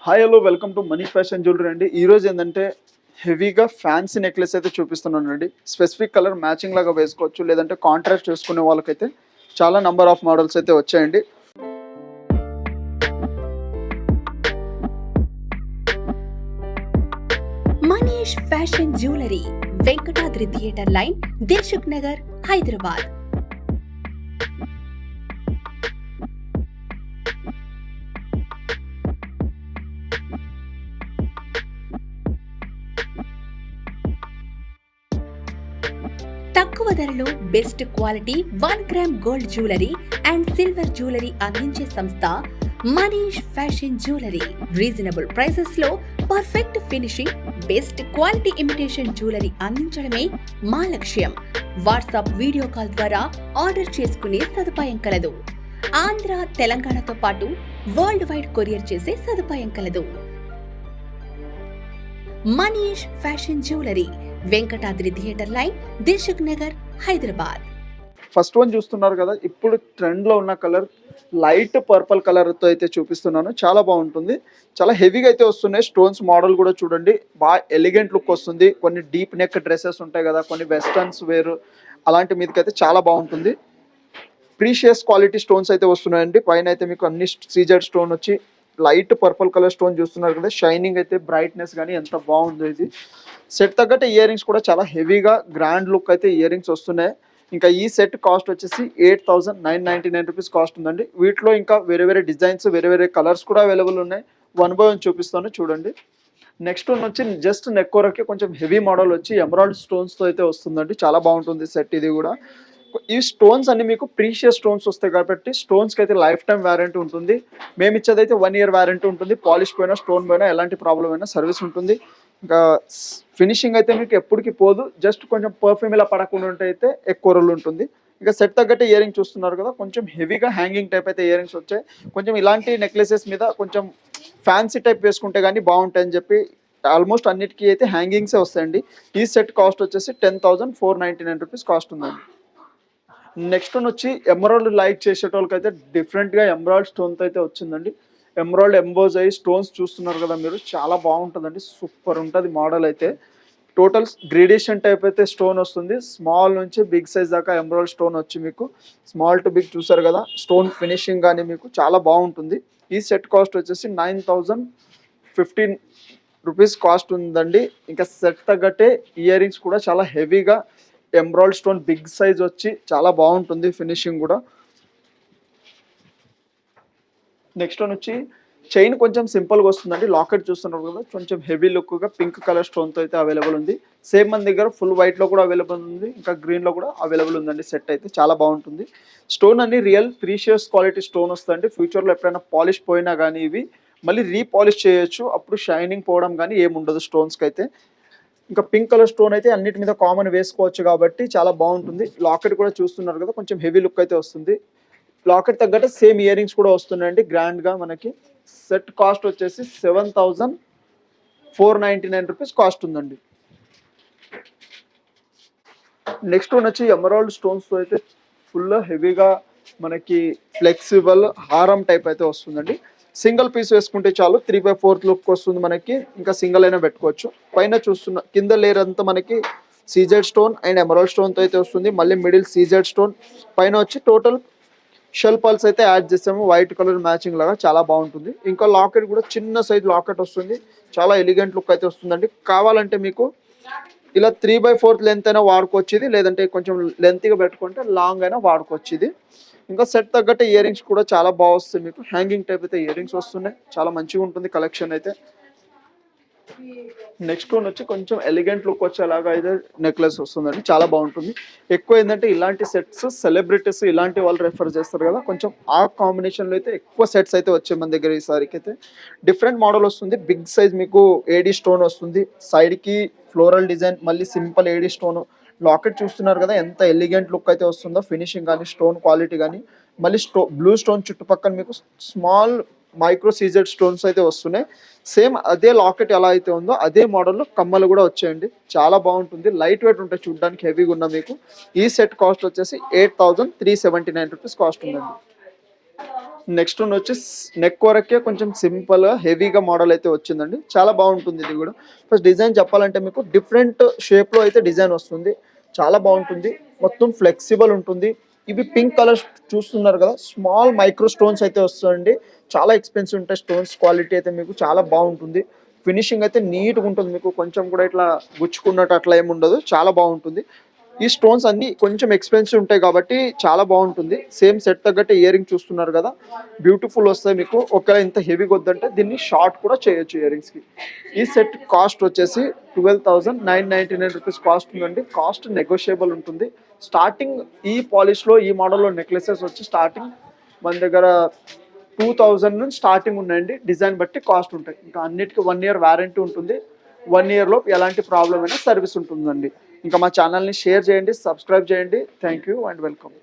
Hi hello welcome to Manish fashion jewellery అండి. ఈరోజు ఏంటంటే హెవీగా ఫ్యాన్సీ నెక్లెస్ అయితే చూపిస్తున్నానండి. స్పెసిఫిక్ కలర్ మ్యాచింగ్ లాగా వేసుకోవచ్చు, లేదంటే కాంట్రాస్ట్ చేసుకునే వాళ్ళకైతే చాలా నంబర్ ఆఫ్ మోడల్స్ అయితే వచ్చాయండి. Manish fashion jewellery, Venkatadri theatre line, Dilsukhnagar, Hyderabad. తక్కువ ధరలో best quality 1 gram gold jewellery and silver jewellery అందించే సంస్థ Manish fashion jewellery. Reasonable prices లో perfect finishing, best quality imitation jewellery అందించడమే మా లక్ష్యం. వాట్సాప్ వీడియో కాల్ ద్వారా ఆర్డర్ చేసుకునే సదుపాయం కలదు. ఆంధ్ర, తెలంగాణతో పాటు వరల్డ్ వైడ్ కొరియర్ చేసే సదుపాయం కలదు. Manish fashion jewellery, Venkatadri theatre line, Dilsukhnagar, Hyderabad. First one చూస్తున్నారు కదా, ఇప్పుడు ట్రెండ్లో ఉన్న కలర్ లైట్ పర్పుల్ కలర్తో అయితే చూపిస్తున్నాను. చాలా బాగుంటుంది, చాలా హెవీగా అయితే వస్తున్నాయి. స్టోన్స్ మోడల్ కూడా చూడండి, బాగా ఎలిగెంట్ లుక్ వస్తుంది. కొన్ని డీప్ నెక్ డ్రెస్సెస్ ఉంటాయి కదా, కొన్ని వెస్టర్న్స్ వేర్, అలాంటి మీదకైతే చాలా బాగుంటుంది. ప్రీషియస్ క్వాలిటీ స్టోన్స్ అయితే వస్తున్నాయండి. పైన అయితే మీకు అన్ని సీజెడ్ స్టోన్ వచ్చి లైట్ పర్పుల్ కలర్ స్టోన్ చూస్తున్నారు కదా, షైనింగ్ అయితే బ్రైట్నెస్ కానీ ఎంత బాగుందో. ఇది సెట్ తగ్గట్టు ఇయర్ రింగ్స్ కూడా చాలా హెవీగా గ్రాండ్ లుక్ అయితే ఇయర్ రింగ్స్ వస్తున్నాయి. ఇంకా ఈ సెట్ కాస్ట్ వచ్చేసి 8,999 రూపీస్ కాస్ట్ ఉందండి. వీటిలో ఇంకా వేరే వేరే డిజైన్స్, వేరే వేరే కలర్స్ కూడా అవైలబుల్ ఉన్నాయి. 1 బై 1 చూపిస్తాను చూడండి. నెక్స్ట్ వన్ వచ్చి జస్ట్ నెక్ వరకే కొంచెం హెవీ మోడల్ వచ్చి ఎమరాల్డ్ స్టోన్స్తో అయితే వస్తుందండి. చాలా బాగుంటుంది సెట్ ఇది కూడా. ఈ స్టోన్స్ అన్ని మీకు ప్రీషియస్ స్టోన్స్ వస్తాయి కాబట్టి స్టోన్స్కి అయితే లైఫ్ టైం వారంటీ ఉంటుంది. మేము ఇచ్చేదైతే 1 ఇయర్ వారంటీ ఉంటుంది. పాలిష్ పోయినా, స్టోన్ పోయినా, ఎలాంటి ప్రాబ్లం అయినా సర్వీస్ ఉంటుంది. ఇంకా ఫినిషింగ్ అయితే మీకు ఎప్పటికి పోదు. జస్ట్ కొంచెం పర్ఫ్యూమ్ ఇలా పడకుండా ఉంటే అయితే ఎక్కువ రోజులు ఉంటుంది. ఇక సెట్ తగ్గట్టే ఇయర్ రింగ్ చూస్తున్నారు కదా, కొంచెం హెవీగా హ్యాంగింగ్ టైప్ అయితే ఇయర్ రింగ్స్ వచ్చాయి. కొంచెం ఇలాంటి నెక్లెసెస్ మీద కొంచెం ఫ్యాన్సీ టైప్ వేసుకుంటే కానీ బాగుంటాయని చెప్పి ఆల్మోస్ట్ అన్నిటికీ అయితే హ్యాంగింగ్సే వస్తాయండి. ఈ సెట్ కాస్ట్ వచ్చేసి 10,499 రూపీస్ కాస్ట్ ఉందండి. నెక్స్ట్ వన్ వచ్చి ఎమరాల్డ్ లైక్ చేసేటోళ్ళకి అయితే డిఫరెంట్గా ఎమరాల్డ్ స్టోన్తో అయితే వచ్చిందండి. ఎమరాల్డ్ ఎంబోజ్ అయ్యి స్టోన్స్ చూస్తున్నారు కదా మీరు, చాలా బాగుంటుందండి. సూపర్ ఉంటుంది మోడల్ అయితే. టోటల్ గ్రేడేషన్ టైప్ అయితే స్టోన్ వస్తుంది. స్మాల్ నుంచి బిగ్ సైజ్ దాకా ఎమరాల్డ్ స్టోన్ వచ్చి మీకు స్మాల్ టు బిగ్ చూసారు కదా, స్టోన్ ఫినిషింగ్ కానీ మీకు చాలా బాగుంటుంది. ఈ సెట్ కాస్ట్ వచ్చేసి 9,015 రూపీస్ కాస్ట్ ఉందండి. ఇంకా సెట్ తగ్గట్టే ఇయర్ రింగ్స్ కూడా చాలా హెవీగా ఎమరాల్డ్ స్టోన్ బిగ్ సైజ్ వచ్చి చాలా బాగుంటుంది ఫినిషింగ్ కూడా. నెక్స్ట్ వన్ వచ్చి చైన్ కొంచెం సింపుల్గా వస్తుందండి. లాకెట్ చూస్తున్నారు కదా, కొంచెం హెవీ లుక్గా పింక్ కలర్ స్టోన్తో అయితే అవైలబుల్ ఉంది. సేమ్ మన దగ్గర ఫుల్ వైట్లో కూడా అవైలబుల్ ఉంది, ఇంకా గ్రీన్లో కూడా అవైలబుల్ ఉందండి. సెట్ అయితే చాలా బాగుంటుంది. స్టోన్ అన్ని రియల్ ప్రీషియస్ క్వాలిటీ స్టోన్ వస్తుందండి. ఫ్యూచర్లో ఎప్పుడైనా పాలిష్ పోయినా కానీ ఇవి మళ్ళీ రీపాలిష్ చేయొచ్చు, అప్పుడు షైనింగ్ పోవడం కానీ ఏముండదు స్టోన్స్కి అయితే. ఇంకా పింక్ కలర్ స్టోన్ అయితే అన్నిటి మీద కామన్ వేసుకోవచ్చు కాబట్టి చాలా బాగుంటుంది. లాకెట్ కూడా చూస్తున్నారు కదా, కొంచెం హెవీ లుక్ అయితే వస్తుంది. లాకెట్ తగ్గట్టు సేమ్ ఇయర్ రింగ్స్ కూడా వస్తున్నాయండి గ్రాండ్గా మనకి. సెట్ కాస్ట్ వచ్చేసి 7,499 రూపీస్ కాస్ట్ ఉందండి. నెక్స్ట్ వన్ వచ్చి ఎమరాల్డ్ స్టోన్స్తో అయితే ఫుల్ హెవీగా మనకి ఫ్లెక్సిబుల్ హారం టైప్ అయితే వస్తుందండి. సింగిల్ పీస్ వేసుకుంటే చాలు, 3/4 లుక్ వస్తుంది మనకి. ఇంకా సింగిల్ అయినా పెట్టుకోవచ్చు. పైన చూస్తున్న కింద లేయర్ అంతా మనకి సీజెడ్ స్టోన్ అండ్ ఎమరాల్డ్ స్టోన్తో అయితే వస్తుంది. మళ్ళీ మిడిల్ సీజెడ్ స్టోన్, పైన వచ్చి టోటల్ షెల్ పల్స్ అయితే యాడ్ చేసాము వైట్ కలర్ మ్యాచింగ్ లాగా, చాలా బాగుంటుంది. ఇంకా లాకెట్ కూడా చిన్న సైజ్ లాకెట్ వస్తుంది, చాలా ఎలిగెంట్ లుక్ అయితే వస్తుందండి. కావాలంటే మీకు ఇలా 3/4 లెంత్ అయినా వాడుకోవచ్చు ఇది, లేదంటే కొంచెం లెంత్గా పెట్టుకుంటే లాంగ్ అయినా వాడుకోవచ్చు ఇది. ఇంకా సెట్ తగ్గట్టు ఇయర్ రింగ్స్ కూడా చాలా బాగా వస్తాయి మీకు. హ్యాంగింగ్ టైప్ అయితే ఇయర్ రింగ్స్ వస్తున్నాయి, చాలా మంచిగా ఉంటుంది కలెక్షన్ అయితే. నెక్స్ట్ వన్ వచ్చి కొంచెం ఎలిగెంట్ లుక్ వచ్చేలాగా అయితే నెక్లెస్ వస్తుందండి, చాలా బాగుంటుంది. ఎక్కువ ఏంటంటే ఇలాంటి సెట్స్ సెలబ్రిటీస్ ఇలాంటి వాళ్ళు రెఫర్ చేస్తారు కదా, కొంచెం ఆ కాంబినేషన్లో అయితే ఎక్కువ సెట్స్ అయితే వచ్చాయి మన దగ్గర. ఈసారికి అయితే డిఫరెంట్ మోడల్ వస్తుంది. బిగ్ సైజ్ మీకు ఏడీ స్టోన్ వస్తుంది, సైడ్కి ఫ్లోరల్ డిజైన్, మళ్ళీ సింపుల్ ఏడీ స్టోన్. లాకెట్ చూస్తున్నారు కదా ఎంత ఎలిగెంట్ లుక్ అయితే వస్తుందో, ఫినిషింగ్ కానీ స్టోన్ క్వాలిటీ కానీ. మళ్ళీ బ్లూ స్టోన్ చుట్టుపక్కల మీకు స్మాల్ మైక్రో సీజెడ్ స్టోన్స్ అయితే వస్తున్నాయి. సేమ్ అదే లాకెట్ ఎలా అయితే ఉందో అదే మోడల్లో కమ్మలు కూడా వచ్చాయండి, చాలా బాగుంటుంది. లైట్ వెయిట్ ఉంటాయి చూడడానికి, హెవీగా ఉన్న మీకు. ఈ సెట్ కాస్ట్ వచ్చేసి 8,379 రూపీస్ కాస్ట్ ఉందండి. నెక్స్ట్ వన్ వచ్చి నెక్ వరకే కొంచెం సింపుల్ హెవీగా మోడల్ అయితే వచ్చిందండి. చాలా బాగుంటుంది ఇది కూడా. ఫస్ట్ డిజైన్ చెప్పాలంటే మీకు డిఫరెంట్ షేప్లో అయితే డిజైన్ వస్తుంది. చాలా బాగుంటుంది, మొత్తం ఫ్లెక్సిబుల్ ఉంటుంది. ఇవి పింక్ కలర్ చూస్తున్నారు కదా, స్మాల్ మైక్రో స్టోన్స్ అయితే వస్తాయండి. చాలా ఎక్స్పెన్సివ్ ఉంటాయి స్టోన్స్. క్వాలిటీ అయితే మీకు చాలా బాగుంటుంది. ఫినిషింగ్ అయితే నీట్గా ఉంటుంది, మీకు కొంచెం కూడా ఇట్లా గుచ్చుకున్నట్టు అట్లా ఏమి ఉండదు. చాలా బాగుంటుంది. ఈ స్టోన్స్ అన్ని కొంచెం ఎక్స్పెన్సివ్ ఉంటాయి కాబట్టి చాలా బాగుంటుంది. సేమ్ సెట్ తగ్గట్టు ఇయర్ రింగ్ చూస్తున్నారు కదా, బ్యూటిఫుల్ వస్తాయి మీకు. ఒకవేళ ఇంత హెవీగా వద్దంటే దీన్ని షార్ట్ కూడా చేయొచ్చు ఇయర్ రింగ్స్కి. ఈ సెట్ కాస్ట్ వచ్చేసి 12,999 రూపీస్ కాస్ట్ ఉందండి. కాస్ట్ నెగోషియబుల్ ఉంటుంది. స్టార్టింగ్ ఈ పాలిష్లో ఈ మోడల్లో నెక్లెసెస్ వచ్చి స్టార్టింగ్ మన దగ్గర 2000 నుంచి స్టార్టింగ్ ఉన్నాయండి. డిజైన్ బట్టి కాస్ట్ ఉంటాయి. ఇంకా అన్నిటికీ 1 ఇయర్ వారంటీ ఉంటుంది. 1 ఇయర్లో ఎలాంటి ప్రాబ్లం అయినా సర్వీస్ ఉంటుందండి. ఇంకా మా ఛానల్ని షేర్ చేయండి, సబ్స్క్రైబ్ చేయండి. Thank you and welcome.